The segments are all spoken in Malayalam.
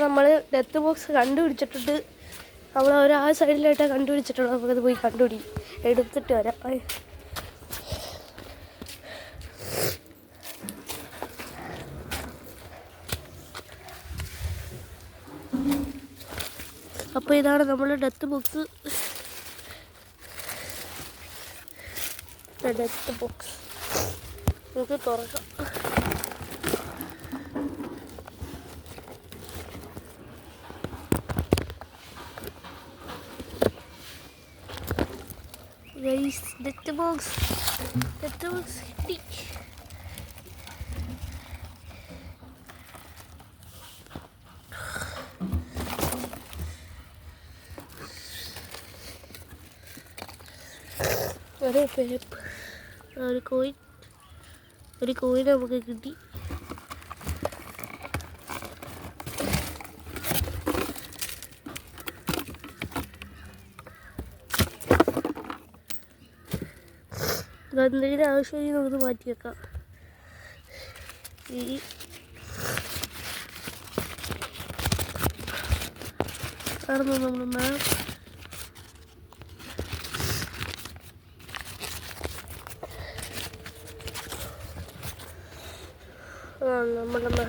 നമ്മൾ ഡെത്ത് ബോക്സ് കണ്ടുപിടിച്ചിട്ടുണ്ട്. നമ്മൾ ആ സൈഡിലായിട്ടാണ് കണ്ടുപിടിച്ചിട്ടുള്ളത്. നമുക്കത് പോയി എടുത്തിട്ട് വരാം. അപ്പോൾ ഇതാണ് നമ്മുടെ ഡെത്ത് ബോക്സ്. നമുക്ക് തുറക്കാം. ഡെത്ത് ബോക്സ് കിട്ടി. ഒരു കോയിൻ നമുക്ക് കിട്ടി. എന്തെങ്കിലും ആവശ്യമെങ്കിൽ നമുക്ക് മാറ്റി വെക്കാം. കാണുന്നു നമ്മൾ മാപ്പ്. നമ്മുടെ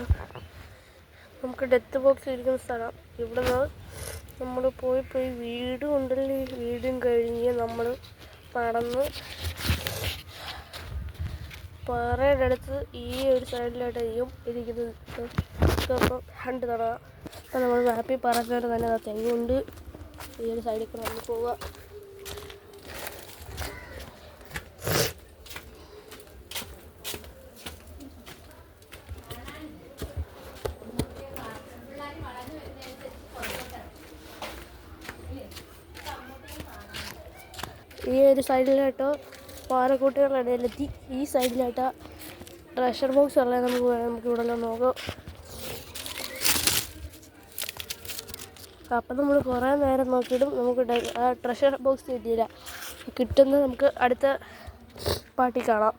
നമുക്ക് ഡെത്ത് ബോക്സ് ഇരിക്കുന്ന സ്ഥലം. ഇവിടെ നിന്ന് നമ്മൾ പോയി വീടും ഉണ്ടല്ലോ. വീടും കഴിഞ്ഞ് നമ്മൾ നടന്ന് പാറയുടെ അടുത്ത് ഈ ഒരു സൈഡിലായിട്ടായിരിക്കും ഇരിക്കുന്നത്. അപ്പം 2 തവണ അപ്പം നമ്മൾ മാപ്പിൽ പറഞ്ഞുകൊണ്ട് തന്നെ തെങ്ങുണ്ട്. ഈ ഒരു സൈഡിൽ കൂടെ നമ്മൾ പോവുക. ഈ ഒരു സൈഡിലായിട്ടോ പാറക്കൂട്ടുകളുടെ ഇടയിലെത്തി. ഈ സൈഡിലായിട്ടാ ട്രഷർ ബോക്സ് ഉള്ളത്. നമുക്ക് ഇവിടെ നോക്കാം. അപ്പം നമ്മൾ കുറേ നേരം നോക്കിയിട്ടും നമുക്ക് ആ ട്രഷർ ബോക്സ് കിട്ടിയില്ല. കിട്ടുന്നത് നമുക്ക് അടുത്ത പാർട്ടി കാണാം.